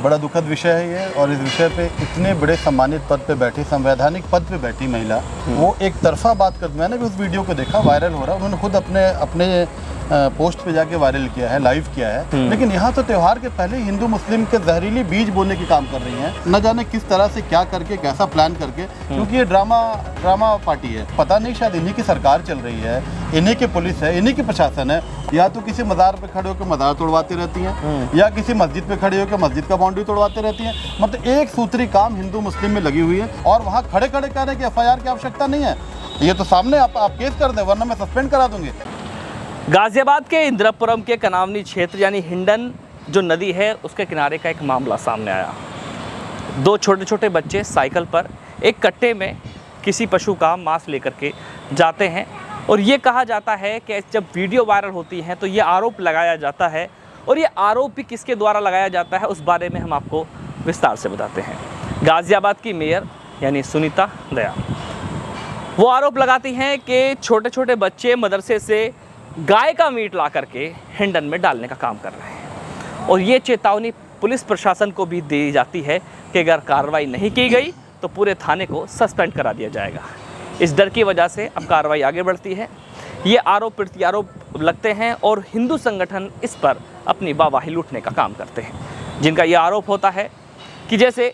बड़ा दुखद विषय है ये, और इस विषय पे इतने बड़े सम्मानित पद पे बैठी, संवैधानिक पद पे बैठी महिला वो एक तरफा बात कर, मैंने भी उस वीडियो को देखा, वायरल हो रहा, उन्होंने खुद अपने पोस्ट पे जाके वायरल किया है, लाइव किया है। लेकिन यहाँ तो त्यौहार के पहले हिंदू मुस्लिम के जहरीली बीज बोने की काम कर रही हैं, न जाने किस तरह से क्या करके, कैसा प्लान करके, क्योंकि ये ड्रामा पार्टी है। पता नहीं, शायद इन्हीं की सरकार चल रही है, इन्हीं की पुलिस है, इन्हीं की प्रशासन है। या तो किसी मज़ार पे खड़े होकर मज़ार तोड़वाती रहती हैं, या किसी मस्जिद पे खड़े होकर मस्जिद का बाउंड्री तोड़वाती रहती हैं। मतलब एक सूत्री काम हिंदू मुस्लिम में लगी हुई है, और वहाँ खड़े खड़े कहने की FIR की आवश्यकता नहीं है। ये तो सामने आप केस कर दें, वरना मैं सस्पेंड करा दूंगी। गाजियाबाद के इंदिरापुरम के कनावनी क्षेत्र यानी हिंडन जो नदी है उसके किनारे का एक मामला सामने आया। दो छोटे छोटे बच्चे साइकिल पर एक कट्टे में किसी पशु का मांस लेकर के जाते हैं, और ये कहा जाता है कि जब वीडियो वायरल होती है तो ये आरोप लगाया जाता है, और ये आरोप भी किसके द्वारा लगाया जाता है उस बारे में हम आपको विस्तार से बताते हैं। गाजियाबाद की मेयर यानी सुनीता दया वो आरोप लगाती हैं कि छोटे छोटे बच्चे मदरसे से गाय का मीट ला करके हिंडन में डालने का काम कर रहे हैं, और ये चेतावनी पुलिस प्रशासन को भी दी जाती है कि अगर कार्रवाई नहीं की गई तो पूरे थाने को सस्पेंड करा दिया जाएगा। इस डर की वजह से अब कार्रवाई आगे बढ़ती है। ये आरोप प्रत्यारोप लगते हैं और हिंदू संगठन इस पर अपनी वाहवाही लूटने का काम करते हैं, जिनका ये आरोप होता है कि जैसे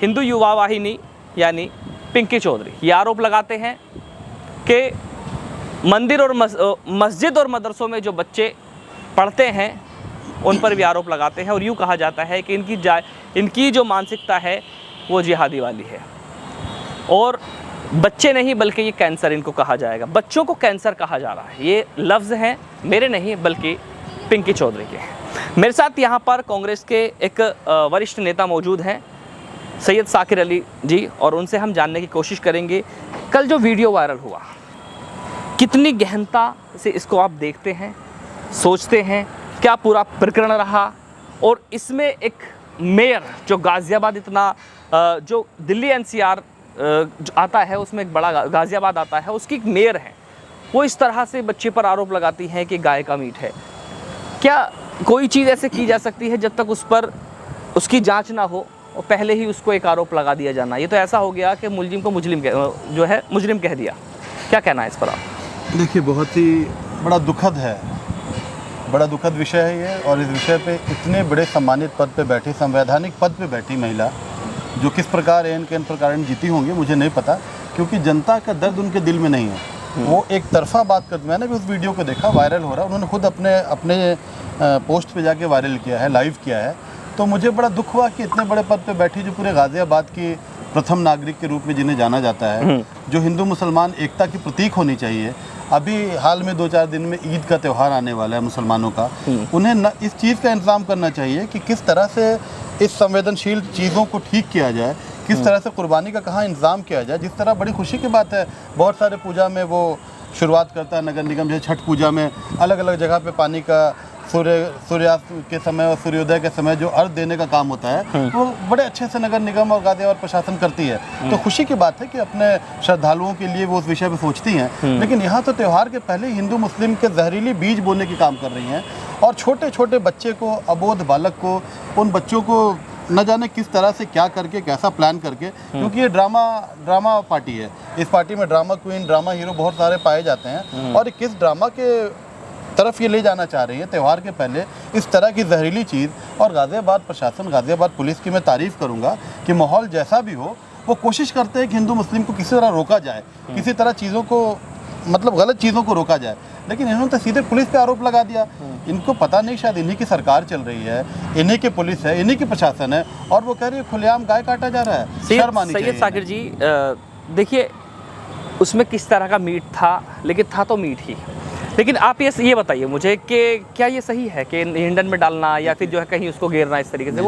हिंदू युवा वाहिनी यानी पिंकी चौधरी ये आरोप लगाते हैं कि मंदिर और मस्जिद और मदरसों में जो बच्चे पढ़ते हैं उन पर भी आरोप लगाते हैं, और यूँ कहा जाता है कि इनकी जो मानसिकता है वो जिहादी वाली है। और बच्चे नहीं बल्कि ये कैंसर इनको कहा जाएगा, बच्चों को कैंसर कहा जा रहा है। ये लफ्ज़ हैं मेरे नहीं बल्कि पिंकी चौधरी के। मेरे साथ यहाँ पर कांग्रेस के एक वरिष्ठ नेता मौजूद हैं, सैयद साकिर अली जी, और उनसे हम जानने की कोशिश करेंगे कल जो वीडियो वायरल हुआ कितनी गहनता से इसको आप देखते हैं, सोचते हैं क्या पूरा प्रकरण रहा, और इसमें एक मेयर जो गाज़ियाबाद इतना जो दिल्ली NCR आता है उसमें एक बड़ा गाज़ियाबाद आता है, उसकी एक मेयर है, वो इस तरह से बच्चे पर आरोप लगाती हैं कि गाय का मीट है। क्या कोई चीज़ ऐसे की जा सकती है जब तक उस पर उसकी जांच ना हो और पहले ही उसको एक आरोप लगा दिया जाना? ये तो ऐसा हो गया कि मुलजिम को मुजरिम कह दिया। क्या कहना है इस पर आप? देखिए, बहुत ही बड़ा दुखद विषय है ये, और इस विषय पे इतने बड़े सम्मानित पद पे बैठी, संवैधानिक पद पे बैठी महिला जो किस प्रकार किन प्रकार जीती होंगी मुझे नहीं पता, क्योंकि जनता का दर्द उनके दिल में नहीं है। वो एक तरफा बात कर, मैंने भी उस वीडियो को देखा, वायरल हो रहा, उन्होंने खुद अपने पोस्ट पे जाके वायरल किया है, लाइव किया है। तो मुझे बड़ा दुख हुआ कि इतने बड़े पद पे बैठी, जो पूरे गाज़ियाबाद की प्रथम नागरिक के रूप में जिन्हें जाना जाता है, जो हिंदू मुसलमान एकता की प्रतीक होनी चाहिए। अभी हाल में 2-4 दिन में ईद का त्यौहार आने वाला है मुसलमानों का, उन्हें इस चीज़ का इंतज़ाम करना चाहिए कि किस तरह से इस संवेदनशील चीज़ों को ठीक किया जाए, किस तरह से कुर्बानी का कहाँ इंतज़ाम किया जाए। जिस तरह बड़ी खुशी की बात है, बहुत सारे पूजा में वो शुरुआत करता है नगर निगम, जैसे छठ पूजा में अलग अलग जगह पे पानी का सूर्यास्त के समय और सूर्योदय के समय जो अर्घ देने का काम होता है, वो बड़े अच्छे से नगर निगम और गाज़ियाबाद प्रशासन करती है। तो खुशी की बात है कि अपने श्रद्धालुओं के लिए वो उस विषय पे सोचती हैं। लेकिन यहाँ तो त्यौहार के पहले हिंदू मुस्लिम के जहरीली बीज बोने की काम कर रही हैं, और छोटे छोटे बच्चे को, अबोध बालक को, उन बच्चों को न जाने किस तरह से क्या करके, कैसा प्लान करके, क्योंकि ये ड्रामा पार्टी है। इस पार्टी में ड्रामा क्वीन, ड्रामा हीरो बहुत सारे पाए जाते हैं, और किस ड्रामा के तरफ ये ले जाना चाह रही है त्यौहार के पहले इस तरह की जहरीली चीज़। और गाज़ियाबाद प्रशासन, गाज़ियाबाद पुलिस की मैं तारीफ़ करूँगा कि माहौल जैसा भी हो, वो कोशिश करते हैं कि हिंदू मुस्लिम को किसी तरह रोका जाए, किसी तरह चीज़ों को, मतलब गलत चीज़ों को रोका जाए। लेकिन इन्होंने तो सीधे पुलिस पे आरोप लगा दिया। इनको पता नहीं, शायद इन्हीं की सरकार चल रही है, इन्हीं की पुलिस है, इन्हीं की प्रशासन है, और वो कह रही है खुलेआम गाय काटा जा रहा है। शर्म आनी चाहिए। सैयद साकिर जी, देखिए उसमें किस तरह का मीट था, लेकिन था तो मीट ही। लेकिन आप ये बताइए मुझे कि क्या ये सही है कि हिंडन में डालना या फिर जो है कहीं उसको घेरना इस तरीके से?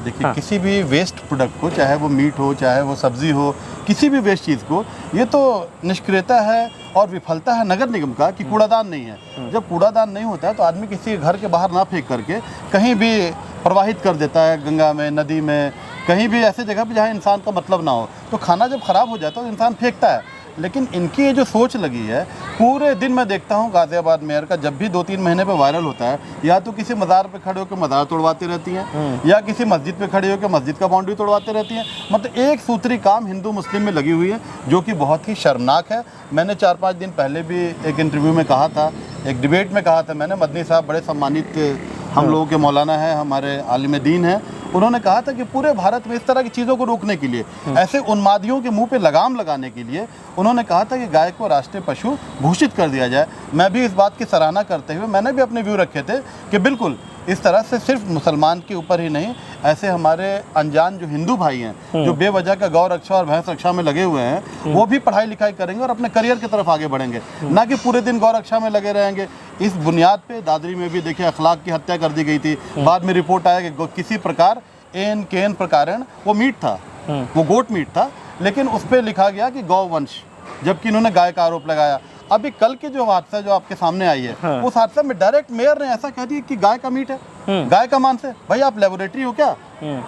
देखिए हाँ। किसी भी वेस्ट प्रोडक्ट को, चाहे वो मीट हो, चाहे वो सब्जी हो, किसी भी वेस्ट चीज़ को, ये तो निष्क्रियता है और विफलता है नगर निगम का कि कूड़ादान नहीं है। जब कूड़ादान नहीं होता है तो आदमी किसी घर के बाहर ना फेंक करके कहीं भी प्रवाहित कर देता है, गंगा में, नदी में, कहीं भी ऐसे जगह पे जहाँ इंसान का मतलब ना हो। तो खाना जब ख़राब हो जाता है तो इंसान फेंकता है। लेकिन इनकी ये जो सोच लगी है, पूरे दिन मैं देखता हूँ गाज़ियाबाद मेयर का जब भी 2-3 महीने पे वायरल होता है, या तो किसी मज़ार पे खड़े होकर मज़ार तोड़वाती रहती हैं, या किसी मस्जिद पे खड़े होकर मस्जिद का बाउंड्री तोड़वाते रहती हैं। मतलब एक सूत्री काम हिंदू मुस्लिम में लगी हुई है, जो कि बहुत ही शर्मनाक है। मैंने 4-5 दिन पहले भी एक इंटरव्यू में कहा था, एक डिबेट में कहा था मैंने, मदनी साहब बड़े सम्मानित हम लोगों के मौलाना हैं, हमारे आलिम दीन हैं, उन्होंने कहा था कि पूरे भारत में इस तरह की चीज़ों को रोकने के लिए, ऐसे उन्मादियों के मुंह पे लगाम लगाने के लिए उन्होंने कहा था कि गाय को राष्ट्रीय पशु घोषित कर दिया जाए। मैं भी इस बात की सराहना करते हुए मैंने भी अपने व्यू रखे थे कि बिल्कुल इस तरह से सिर्फ मुसलमान के ऊपर ही नहीं, ऐसे हमारे अनजान जो हिंदू भाई हैं जो बेवजह का गौ रक्षा और भैंस रक्षा में लगे हुए हैं, वो भी पढ़ाई लिखाई करेंगे और अपने करियर की तरफ आगे बढ़ेंगे, ना कि पूरे दिन गौ रक्षा में लगे रहेंगे। इस बुनियाद पे दादरी में भी देखिए अखलाक की हत्या कर दी गई थी। बाद में रिपोर्ट आया कि किसी प्रकार एन केन प्रकारण वो मीट था, वो गोट मीट था, लेकिन उस पर लिखा गया कि गौवंश, जबकि इन्होंने गाय का आरोप लगाया। अभी कल की जो हादसा जो आपके सामने आई है, उस हादसा में डायरेक्ट मेयर ने ऐसा कह दिया कि गाय का मीट है, गाय का मांस है। भाई आप लेबोरेटरी हो क्या?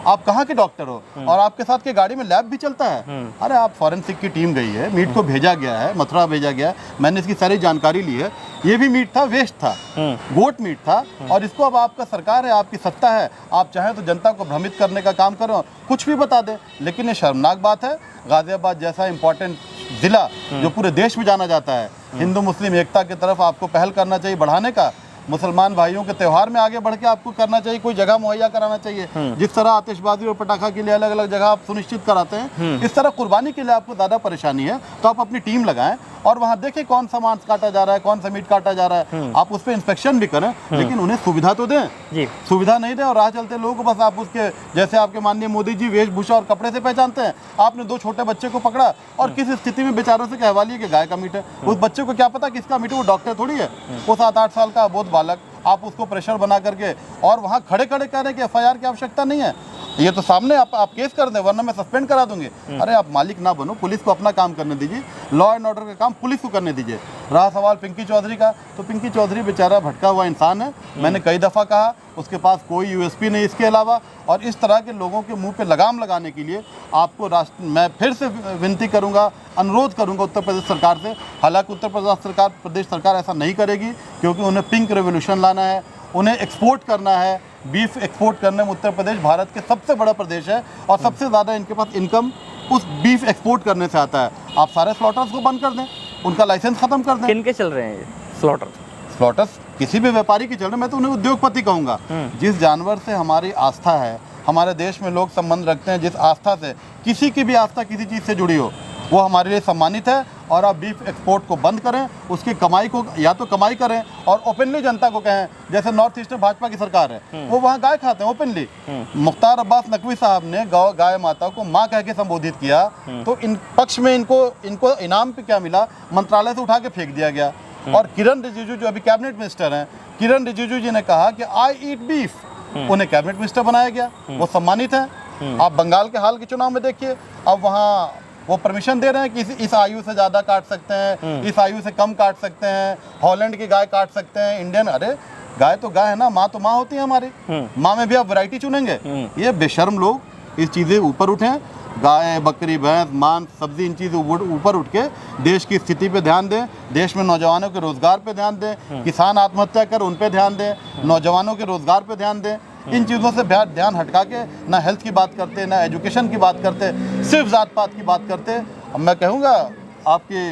आप कहाँ के डॉक्टर हो? और आपके साथ के गाड़ी में लैब भी चलता है? अरे आप फॉरेंसिक की टीम गई है, मीट को भेजा गया है, मथुरा भेजा गया है, मैंने इसकी सारी जानकारी ली है। ये भी मीट था, वेस्ट था, गोट मीट था, और इसको अब आपका सरकार है, आपकी सत्ता है, आप चाहें तो जनता को भ्रमित करने का काम करो, कुछ भी बता दें। लेकिन ये शर्मनाक बात है, गाज़ियाबाद जैसा इंपॉर्टेंट जिला जो पूरे देश में जाना जाता है, हिंदू मुस्लिम एकता की तरफ आपको पहल करना चाहिए बढ़ाने का, मुसलमान भाइयों के त्यौहार में आगे बढ़ के आपको करना चाहिए, कोई जगह मुहैया कराना चाहिए। जिस तरह आतिशबाजी और पटाखा के लिए अलग अलग जगह आप सुनिश्चित कराते हैं, इस तरह कुर्बानी के लिए आपको ज़्यादा परेशानी है, तो आप अपनी टीम लगाएं और वहाँ देखें कौन सा मांस काटा जा रहा है, कौन सा मीट काटा जा रहा है, आप उस पर इंस्पेक्शन भी करें, लेकिन उन्हें सुविधा तो दें। सुविधा नहीं दें और राह चलते लोगों को बस आप उसके, जैसे आपके माननीय मोदी जी वेशभूषा और कपड़े से पहचानते हैं, आपने 2 छोटे बच्चे को पकड़ा और किस स्थिति में बेचारों से कहवा लिया कि गाय का मीट है। उस बच्चे को क्या पता किसका मीट है? वो डॉक्टर थोड़ी है, वो 7-8 साल का अबोध बालक। आप उसको प्रेशर बना करके और वहाँ खड़े खड़े कह रहे हैं कि एफआईआर की आवश्यकता नहीं है, ये तो सामने आप केस कर दें वरना मैं सस्पेंड करा दूंगी। अरे आप मालिक ना बनो, पुलिस को अपना काम करने दीजिए, लॉ एंड ऑर्डर का काम पुलिस को करने दीजिए। रहा सवाल पिंकी चौधरी का, तो पिंकी चौधरी बेचारा भटका हुआ इंसान है, मैंने कई दफ़ा कहा उसके पास कोई यूएसपी नहीं इसके अलावा, और इस तरह के लोगों के मुंह पे लगाम लगाने के लिए आपको मैं फिर से विनती करूंगा, अनुरोध करूंगा उत्तर प्रदेश सरकार से। हालांकि उत्तर प्रदेश सरकार ऐसा नहीं करेगी, क्योंकि उन्हें पिंक रेवोल्यूशन लाना है, उन्हें एक्सपोर्ट करना है, बीफ एक्सपोर्ट करने में उत्तर प्रदेश भारत के सबसे बड़ा प्रदेश है और सबसे ज़्यादा इनके पास इनकम उस बीफ एक्सपोर्ट करने से आता है। आप सारे स्लॉटर्स को बंद कर दें, उनका लाइसेंस खत्म कर दें। किनके चल रहे हैं ये स्लॉटर्स? किसी भी व्यापारी के चल रहे हैं, मैं तो उन्हें उद्योगपति कहूँगा। जिस जानवर से हमारी आस्था है, हमारे देश में लोग संबंध रखते हैं जिस आस्था से, किसी की भी आस्था किसी चीज़ से जुड़ी हो, वो हमारे लिए सम्मानित है। और आप बीफ एक्सपोर्ट को बंद करें, उसकी कमाई को या तो कमाई करें और ओपनली जनता को कहें, जैसे नॉर्थ ईस्ट में भाजपा की सरकार है, वो वहाँ गाय खाते हैं ओपनली। मुख्तार अब्बास नकवी साहब ने गाय माता को माँ कह के संबोधित किया, तो इन पक्ष में इनको इनाम पे क्या मिला? मंत्रालय से उठा के फेंक दिया गया। और किरण रिजिजू जो अभी कैबिनेट मिनिस्टर हैं, किरण रिजिजू जी ने कहा कि आई ईट बीफ, उन्हें कैबिनेट मिनिस्टर बनाया गया, वो सम्मानित हैं। आप बंगाल के हाल के चुनाव में देखिए, अब वहाँ वो परमिशन दे रहे हैं कि इस आयु से ज़्यादा काट सकते हैं, इस आयु से कम काट सकते हैं, हॉलैंड की गाय काट सकते हैं, इंडियन। अरे गाय तो गाय है ना, माँ तो माँ होती है हमारी, माँ में भी आप वैरायटी चुनेंगे? ये बेशर्म लोग इस चीज़ें ऊपर उठें, गाय बकरी भैंस मांस सब्जी इन चीज़ों ऊपर उठ के देश की स्थिति पे ध्यान दें, देश में नौजवानों के रोज़गार पे ध्यान दें, किसान आत्महत्या कर उन पे ध्यान दें, नौजवानों के रोज़गार पे ध्यान दें। इन चीज़ों से ध्यान हटका के ना हेल्थ की बात करते, ना एजुकेशन की बात करते, सिर्फ जात पात की बात करते। अब मैं कहूँगा आपकी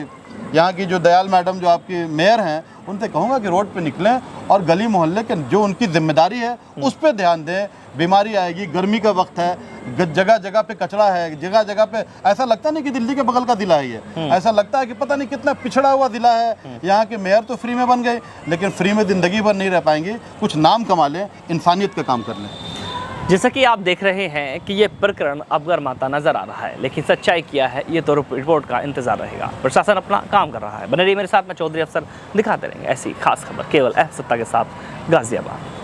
यहाँ की जो दयाल मैडम जो आपकी मेयर हैं, उनसे कहूँगा कि रोड पे निकलें और गली मोहल्ले के जो उनकी जिम्मेदारी है उस पर ध्यान दें। बीमारी आएगी, गर्मी का वक्त है, जगह जगह पे कचरा है, जगह जगह पे ऐसा लगता नहीं कि दिल्ली के बगल का ज़िला है ये, ऐसा लगता है कि पता नहीं कितना पिछड़ा हुआ ज़िला है। यहाँ के मेयर तो फ्री में बन गए, लेकिन फ्री में ज़िंदगी भर नहीं रह पाएंगे, कुछ नाम कमा लें, इंसानियत का काम कर लें। जैसा कि आप देख रहे हैं कि ये प्रकरण अब गर्माता नजर आ रहा है, लेकिन सच्चाई क्या है ये तो रिपोर्ट का इंतजार रहेगा। प्रशासन अपना काम कर रहा है। बने रहिए मेरे साथ, मैं चौधरी अफसर दिखाते रहेंगे ऐसी खास खबर केवल एफ सत्ता के साथ, गाजियाबाद।